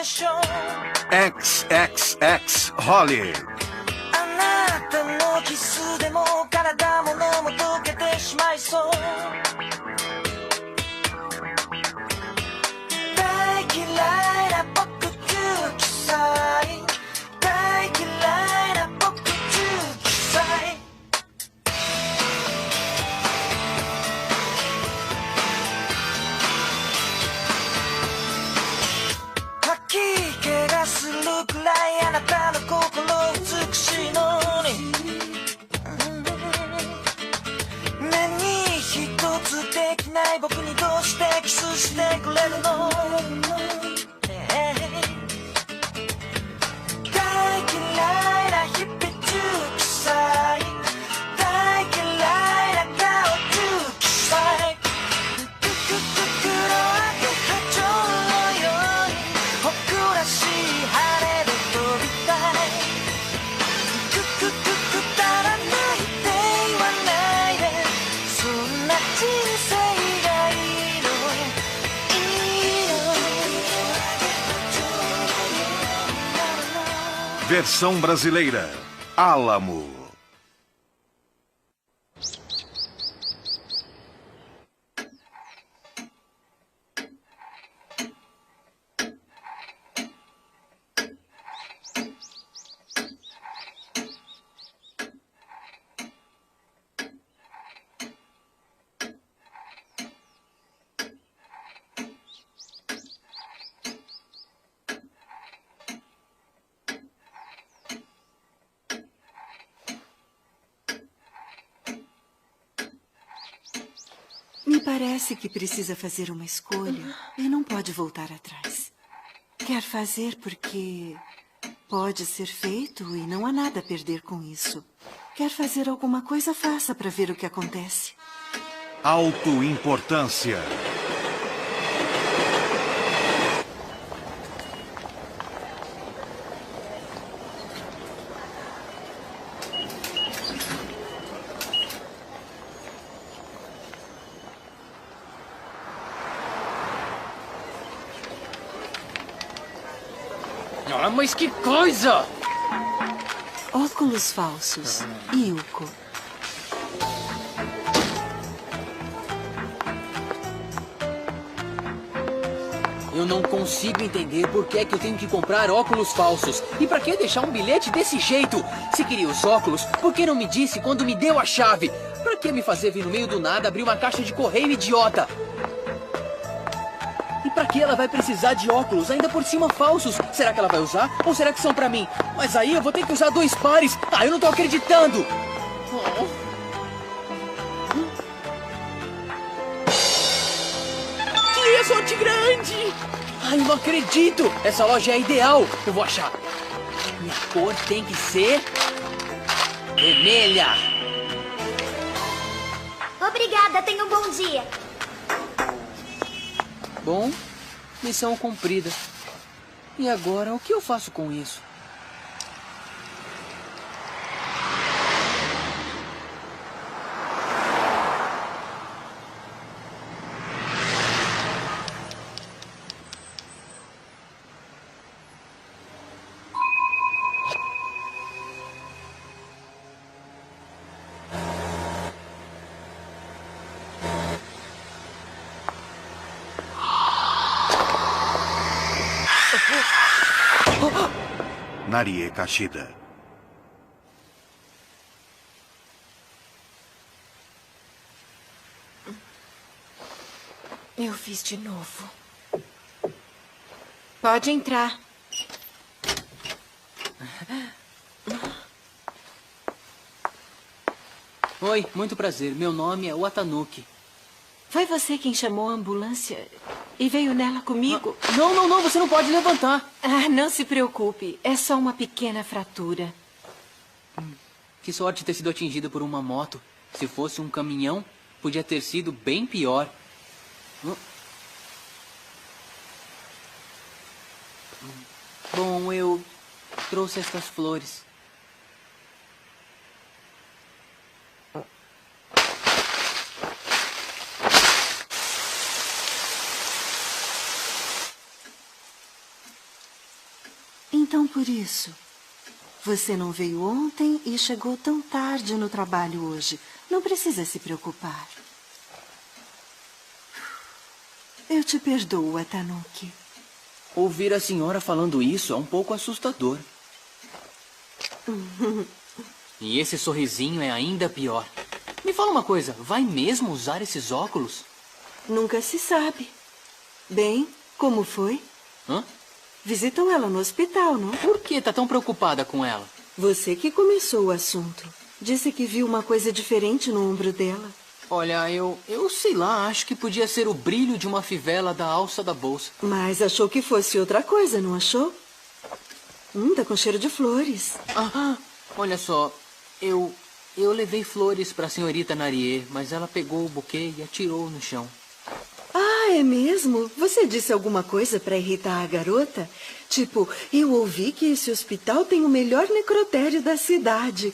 XXX Holly. あなたのキスでも体も脳も溶けてしまいそう。大嫌いな僕19歳。大嫌いな僕19歳。吐き気がするくらいあなたの心美しいのに、何一つできない僕にどうしてキスしてくれるの。大嫌いな日々19歳。大嫌いな顔19歳。黒い波長のように僕らしい羽で飛びたい。くだらないって言わないで、そんな人生がいいの、いいの。 Versão brasileira. Álamo. Me parece que precisa fazer uma escolha e não pode voltar atrás. Quer fazer porque pode ser feito e não há nada a perder com isso. Quer fazer alguma coisa, faça para ver o que acontece. Autoimportância. Ah, mas que coisa! Óculos falsos. Yuko. Eu não consigo entender por que é que eu tenho que comprar óculos falsos. E pra que deixar um bilhete desse jeito? Se queria os óculos, por que não me disse quando me deu a chave? Pra que me fazer vir no meio do nada abrir uma caixa de correio idiota? E pra que ela vai precisar de óculos, ainda por cima falsos? Será que ela vai usar? Ou será que são pra mim? Mas aí eu vou ter que usar 2 pares. Ah, eu não tô acreditando! Que sorte grande! Ai, eu não acredito! Essa loja é ideal! Eu vou achar. Minha cor tem que ser... vermelha! Obrigada, tenha um bom dia. Bom, missão cumprida. E agora, o que eu faço com isso? Narie Kashida. Eu fiz de novo. Pode entrar. Oi, muito prazer. Meu nome é Watanuki. Foi você quem chamou a ambulância e veio nela comigo? Não, você não pode levantar. Ah, não se preocupe. É só uma pequena fratura. Que sorte ter sido atingida por uma moto. Se fosse um caminhão, podia ter sido bem pior. Bom, eu trouxe estas flores. Então, por isso, você não veio ontem e chegou tão tarde no trabalho hoje. Não precisa se preocupar. Eu te perdoo, Atanuki. Ouvir a senhora falando isso é um pouco assustador. E esse sorrisinho é ainda pior. Me fala uma coisa, vai mesmo usar esses óculos? Nunca se sabe. Bem, como foi? Hã? Visitam ela no hospital, não? Por que tá tão preocupada com ela? Você que começou o assunto. Disse que viu uma coisa diferente no ombro dela. Olha, eu sei lá, acho que podia ser o brilho de uma fivela da alça da bolsa. Mas achou que fosse outra coisa, não achou? Tá com cheiro de flores. Ah, olha só, eu levei flores pra senhorita Narie, mas ela pegou o buquê e atirou no chão. Ah, é mesmo? Você disse alguma coisa pra irritar a garota? Tipo, eu ouvi que esse hospital tem o melhor necrotério da cidade.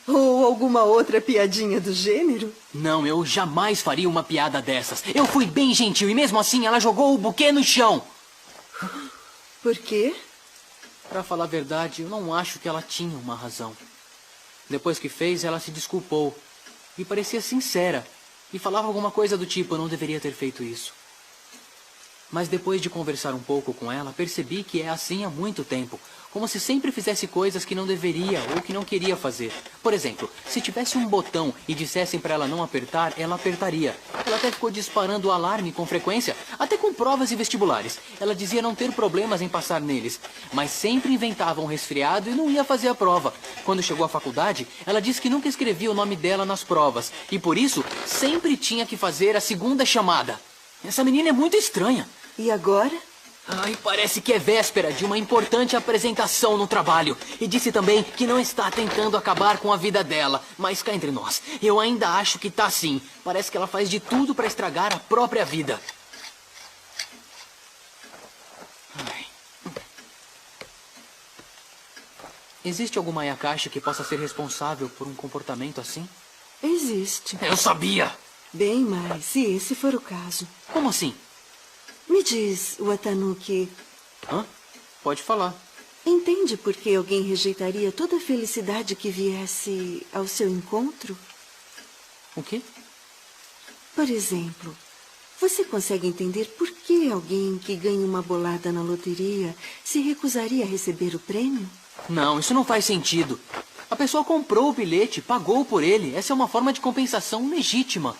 Ou alguma outra piadinha do gênero? Não, eu jamais faria uma piada dessas. Eu fui bem gentil e mesmo assim ela jogou o buquê no chão. Por quê? Pra falar a verdade, eu não acho que ela tinha uma razão. Depois que fez, ela se desculpou. E parecia sincera. E falava alguma coisa do tipo, eu não deveria ter feito isso. Mas depois de conversar um pouco com ela, percebi que é assim há muito tempo. Como se sempre fizesse coisas que não deveria ou que não queria fazer. Por exemplo, se tivesse um botão e dissessem para ela não apertar, ela apertaria. Ela até ficou disparando o alarme com frequência, até com provas e vestibulares. Ela dizia não ter problemas em passar neles, mas sempre inventava um resfriado e não ia fazer a prova. Quando chegou à faculdade, ela disse que nunca escrevia o nome dela nas provas e por isso sempre tinha que fazer a segunda chamada. Essa menina é muito estranha. E agora? Ai, parece que é véspera de uma importante apresentação no trabalho. E disse também que não está tentando acabar com a vida dela. Mas cá entre nós, eu ainda acho que tá sim. Parece que ela faz de tudo para estragar a própria vida. Ai. Existe alguma Ayakashi que possa ser responsável por um comportamento assim? Existe. Eu sabia! Bem, mas se esse for o caso... Como assim? Me diz, Watanuki, Hã? Pode falar. entende por que alguém rejeitaria toda a felicidade que viesse ao seu encontro? O quê? Por exemplo, você consegue entender por que alguém que ganha uma bolada na loteria se recusaria a receber o prêmio? Não, isso não faz sentido. A pessoa comprou o bilhete, pagou por ele. Essa é uma forma de compensação legítima.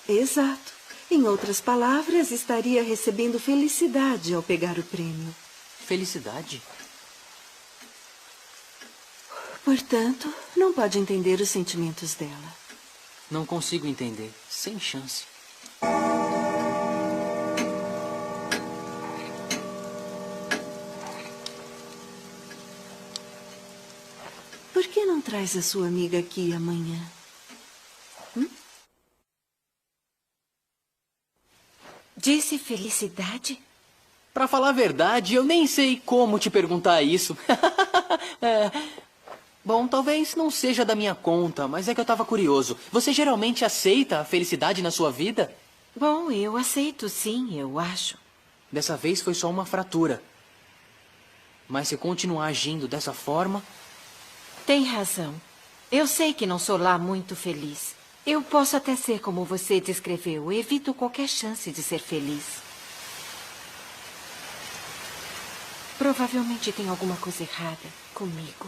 Exato. Em outras palavras, estaria recebendo felicidade ao pegar o prêmio. Felicidade? Portanto, não pode entender os sentimentos dela. Não consigo entender. Sem chance. Por que não traz a sua amiga aqui amanhã? Disse felicidade? Pra falar a verdade, eu nem sei como te perguntar isso. Bom, talvez não seja da minha conta, mas é que eu tava curioso. Você geralmente aceita a felicidade na sua vida? Bom, eu aceito sim, eu acho. Dessa vez foi só uma fratura. Mas se continuar agindo dessa forma... Tem razão. Eu sei que não sou lá muito feliz. Eu posso até ser como você descreveu. Evito qualquer chance de ser feliz. Provavelmente tem alguma coisa errada comigo.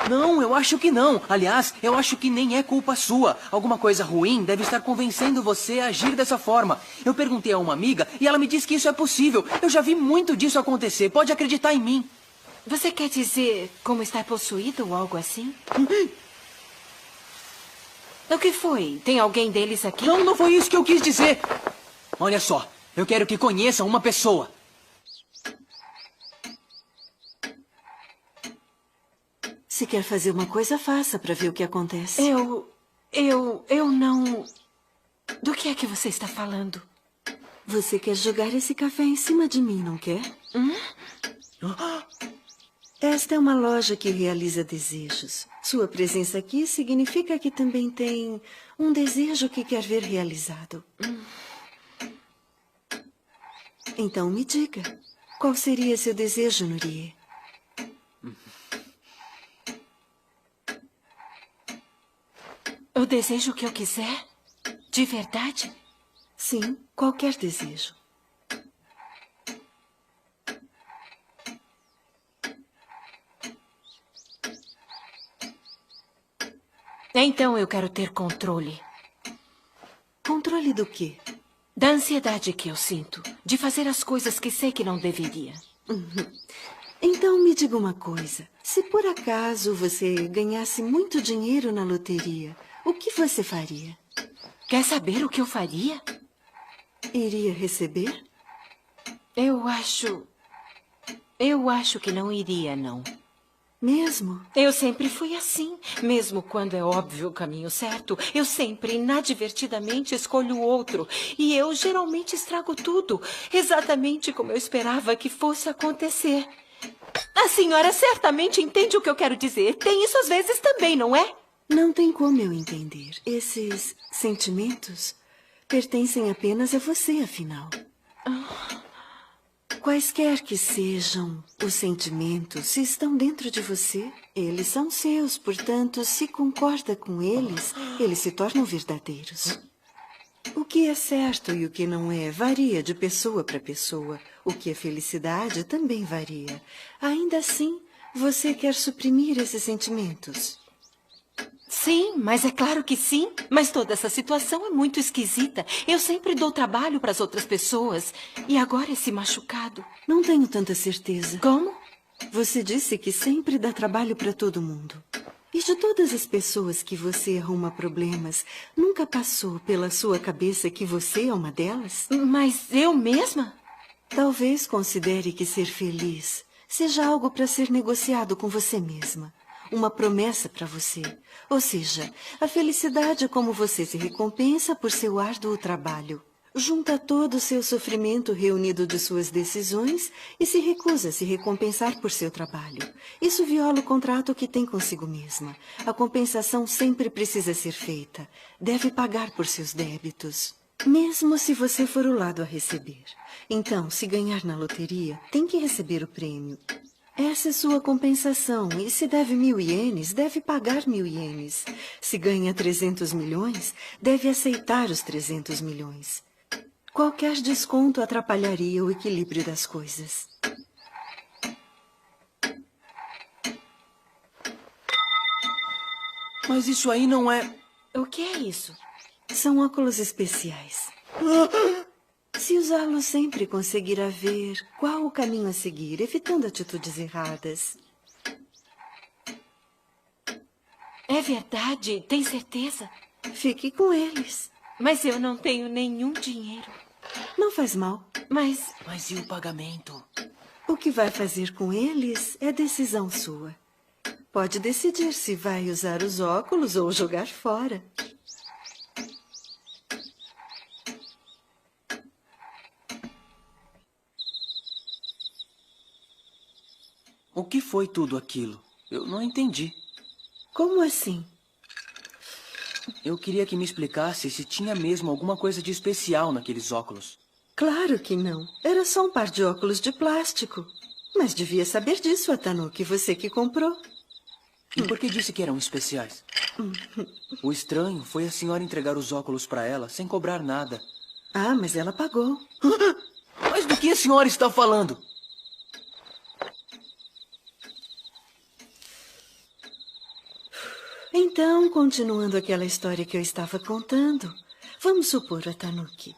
Não, eu acho que não. Aliás, eu acho que nem é culpa sua. Alguma coisa ruim deve estar convencendo você a agir dessa forma. Eu perguntei a uma amiga e ela me disse que isso é possível. Eu já vi muito disso acontecer. Pode acreditar em mim. Você quer dizer como estar possuído ou algo assim? O que foi? Tem alguém deles aqui? Não, não foi isso que eu quis dizer. Olha só, eu quero que conheçam uma pessoa. Se quer fazer uma coisa, faça para ver o que acontece. Eu não... Do que é que você está falando? Você quer jogar esse café em cima de mim, não quer? Esta é uma loja que realiza desejos. Sua presença aqui significa que também tem um desejo que quer ver realizado. Então me diga, qual seria seu desejo, Nurie? O desejo que eu quiser? De verdade? Sim, qualquer desejo. Então eu quero ter controle. Controle do quê? Da ansiedade que eu sinto. De fazer as coisas que sei que não deveria. Então me diga uma coisa. Se por acaso você ganhasse muito dinheiro na loteria, o que você faria? Quer saber o que eu faria? Iria receber? Eu acho que não iria, não. Mesmo? Eu sempre fui assim. Mesmo quando é óbvio o caminho certo, eu sempre, inadvertidamente, escolho o outro. E eu geralmente estrago tudo, exatamente como eu esperava que fosse acontecer. A senhora certamente entende o que eu quero dizer. Tem isso às vezes também, não é? Não tem como eu entender. Esses sentimentos pertencem apenas a você, afinal. Quaisquer que sejam os sentimentos, se estão dentro de você, eles são seus. Portanto, se concorda com eles, eles se tornam verdadeiros. O que é certo e o que não é varia de pessoa para pessoa. O que é felicidade também varia. Ainda assim, você quer suprimir esses sentimentos? Sim, mas é claro que sim. Mas toda essa situação é muito esquisita. Eu sempre dou trabalho para as outras pessoas. E agora esse machucado. Não tenho tanta certeza. Como? Você disse que sempre dá trabalho para todo mundo. E de todas as pessoas que você arruma problemas, nunca passou pela sua cabeça que você é uma delas? Mas eu mesma? Talvez considere que ser feliz seja algo para ser negociado com você mesma. Uma promessa para você. Ou seja, a felicidade é como você se recompensa por seu árduo trabalho. Junta todo o seu sofrimento reunido de suas decisões e se recusa a se recompensar por seu trabalho. Isso viola o contrato que tem consigo mesma. A compensação sempre precisa ser feita. Deve pagar por seus débitos. Mesmo se você for o lado a receber. Então, se ganhar na loteria, tem que receber o prêmio. Essa é sua compensação, e se deve 1.000 ienes, deve pagar 1.000 ienes. Se ganha 300 milhões, deve aceitar os 300 milhões. Qualquer desconto atrapalharia o equilíbrio das coisas. Mas isso aí não é... O que é isso? São óculos especiais. Se usá-los sempre, conseguirá ver qual o caminho a seguir, evitando atitudes erradas. É verdade? Tem certeza? Fique com eles. Mas eu não tenho nenhum dinheiro. Não faz mal. Mas Mas e o pagamento? O que vai fazer com eles é decisão sua. Pode decidir se vai usar os óculos ou jogar fora. O que foi tudo aquilo? Eu não entendi. Como assim? Eu queria que me explicasse se tinha mesmo alguma coisa de especial naqueles óculos. Claro que não. Era só um par de óculos de plástico. Mas devia saber disso, Atanuki, você que comprou. E por que disse que eram especiais? O estranho foi a senhora entregar os óculos para ela sem cobrar nada. Ah, mas ela pagou. Mas do que a senhora está falando? Então, continuando aquela história que eu estava contando, vamos supor, Atanuki,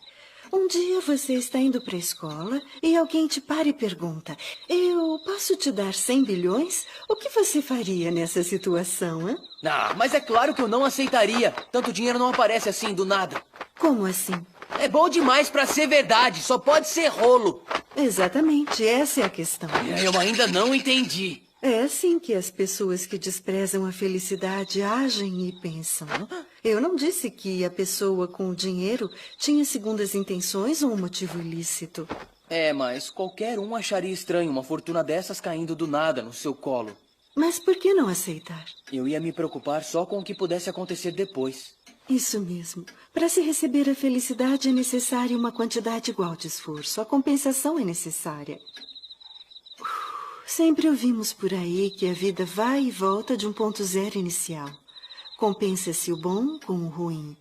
um dia você está indo para a escola e alguém te para e pergunta: eu posso te dar 100 bilhões? O que você faria nessa situação, hein? Ah, mas é claro que eu não aceitaria. Tanto dinheiro não aparece assim do nada. Como assim? É bom demais para ser verdade. Só pode ser rolo. Exatamente, essa é a questão. Eu ainda não entendi. É assim que as pessoas que desprezam a felicidade agem e pensam. Eu não disse que a pessoa com o dinheiro tinha segundas intenções ou um motivo ilícito. É, mas qualquer um acharia estranho uma fortuna dessas caindo do nada no seu colo. Mas por que não aceitar? Eu ia me preocupar só com o que pudesse acontecer depois. Isso mesmo. Para se receber a felicidade é necessária uma quantidade igual de esforço. A compensação é necessária. Sempre ouvimos por aí que a vida vai e volta de um ponto zero inicial. Compensa-se o bom com o ruim,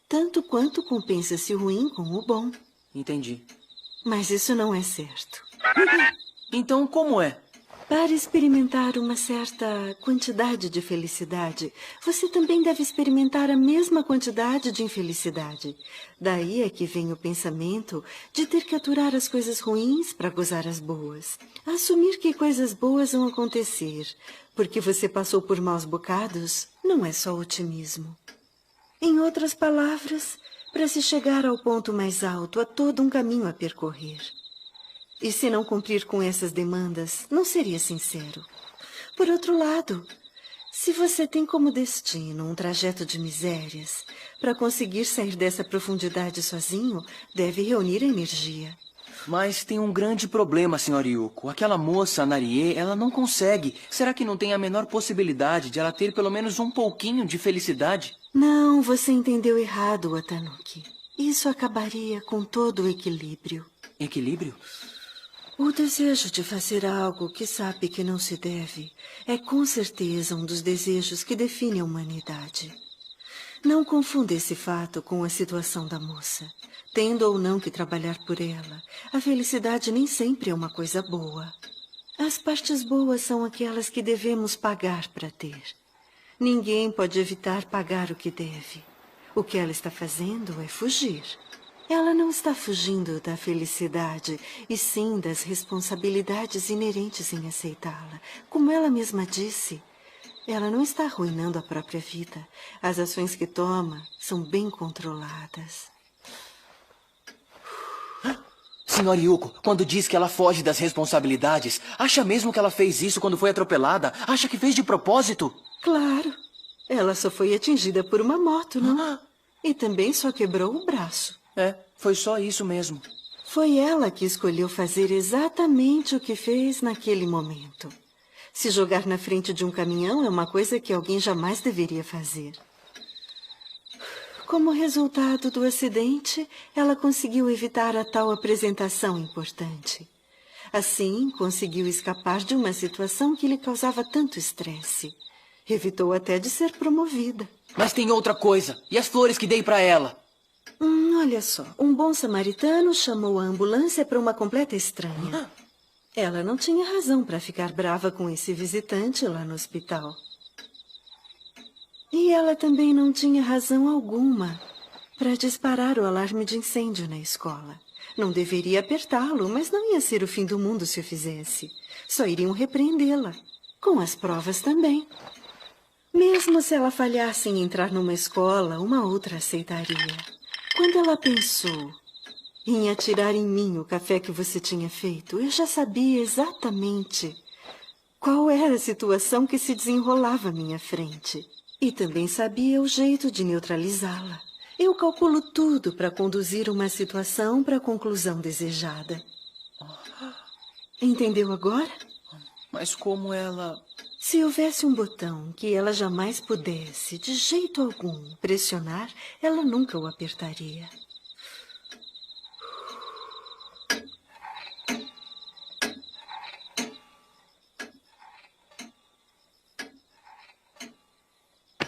tanto quanto compensa-se o ruim com o bom. Entendi. Mas isso não é certo. Então, como é? Para experimentar uma certa quantidade de felicidade, você também deve experimentar a mesma quantidade de infelicidade. Daí é que vem o pensamento de ter que aturar as coisas ruins para gozar as boas. Assumir que coisas boas vão acontecer, porque você passou por maus bocados, não é só otimismo. Em outras palavras, para se chegar ao ponto mais alto, há todo um caminho a percorrer. E se não cumprir com essas demandas, não seria sincero. Por outro lado, se você tem como destino um trajeto de misérias, para conseguir sair dessa profundidade sozinho, deve reunir energia. Mas tem um grande problema, Sr. Yuko. Aquela moça, a Narie, ela não consegue. Será que não tem a menor possibilidade de ela ter pelo menos um pouquinho de felicidade? Não, você entendeu errado, Watanuki. Isso acabaria com todo o equilíbrio. Equilíbrio? O desejo de fazer algo que sabe que não se deve é com certeza um dos desejos que define a humanidade. Não confunda esse fato com a situação da moça. Tendo ou não que trabalhar por ela, a felicidade nem sempre é uma coisa boa. As partes boas são aquelas que devemos pagar para ter. Ninguém pode evitar pagar o que deve. O que ela está fazendo é fugir. Ela não está fugindo da felicidade, e sim das responsabilidades inerentes em aceitá-la. Como ela mesma disse, ela não está arruinando a própria vida. As ações que toma são bem controladas. Sr. Yuko, quando diz que ela foge das responsabilidades, acha mesmo que ela fez isso quando foi atropelada? Acha que fez de propósito? Claro. Ela só foi atingida por uma moto, não? E também só quebrou o braço. É, foi só isso mesmo. Foi ela que escolheu fazer exatamente o que fez naquele momento. Se jogar na frente de um caminhão é uma coisa que alguém jamais deveria fazer. Como resultado do acidente, ela conseguiu evitar a tal apresentação importante. Assim, conseguiu escapar de uma situação que lhe causava tanto estresse. Evitou até de ser promovida. Mas tem outra coisa. E as flores que dei para ela? Olha só, um bom samaritano chamou a ambulância para uma completa estranha. Ela não tinha razão para ficar brava com esse visitante lá no hospital. E ela também não tinha razão alguma para disparar o alarme de incêndio na escola. Não deveria apertá-lo, mas não ia ser o fim do mundo se o fizesse. Só iriam repreendê-la, com as provas também. Mesmo se ela falhasse em entrar numa escola, uma outra aceitaria. Quando ela pensou em atirar em mim o café que você tinha feito, eu já sabia exatamente qual era a situação que se desenrolava à minha frente. E também sabia o jeito de neutralizá-la. Eu calculo tudo para conduzir uma situação para a conclusão desejada. Entendeu agora? Mas como ela... Se houvesse um botão que ela jamais pudesse, de jeito algum, pressionar, ela nunca o apertaria.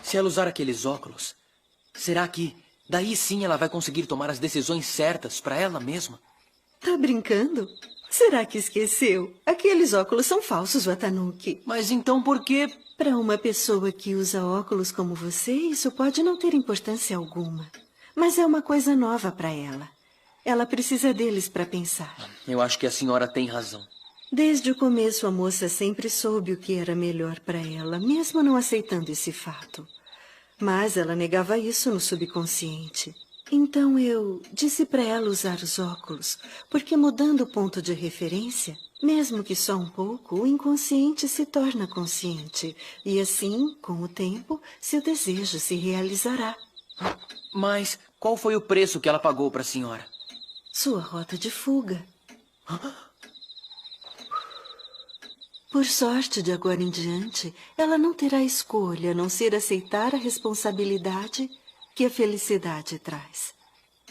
Se ela usar aqueles óculos, será que daí sim ela vai conseguir tomar as decisões certas para ela mesma? Tá brincando? Será que esqueceu? Aqueles óculos são falsos, Watanuki. Mas então por que... Para uma pessoa que usa óculos como você, isso pode não ter importância alguma. Mas é uma coisa nova para ela. Ela precisa deles para pensar. Eu acho que a senhora tem razão. Desde o começo, a moça sempre soube o que era melhor para ela, mesmo não aceitando esse fato. Mas ela negava isso no subconsciente. Então eu disse para ela usar os óculos, porque mudando o ponto de referência, mesmo que só um pouco, o inconsciente se torna consciente. E assim, com o tempo, seu desejo se realizará. Mas qual foi o preço que ela pagou para a senhora? Sua rota de fuga. Por sorte, de agora em diante, ela não terá escolha a não ser aceitar a responsabilidade que a felicidade traz.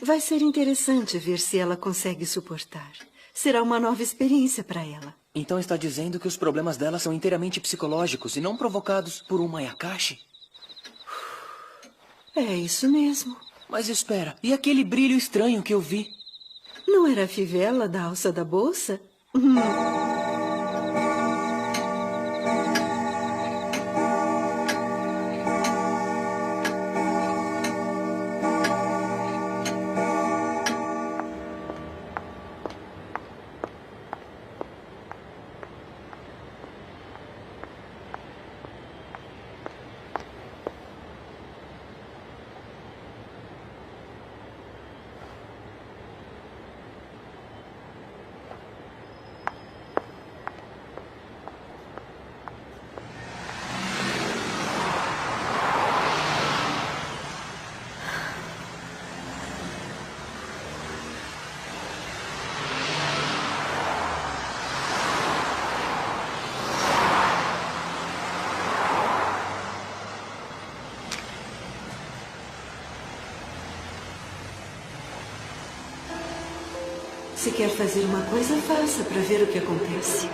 Vai ser interessante ver se ela consegue suportar. Será uma nova experiência para ela. Então está dizendo que os problemas dela são inteiramente psicológicos e não provocados por uma Ayakashi? É isso mesmo. Mas espera, e aquele brilho estranho que eu vi? Não era a fivela da alça da bolsa? Se quer fazer uma coisa, faça para ver o que acontece.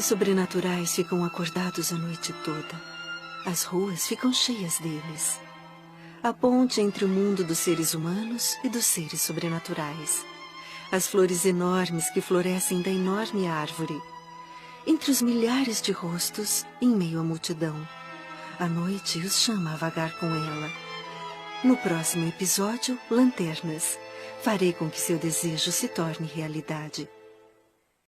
Seres sobrenaturais ficam acordados a noite toda. As ruas ficam cheias deles. A ponte entre o mundo dos seres humanos e dos seres sobrenaturais. As flores enormes que florescem da enorme árvore. Entre os milhares de rostos, em meio à multidão. A noite os chama a vagar com ela. No próximo episódio, Lanternas. Farei com que seu desejo se torne realidade.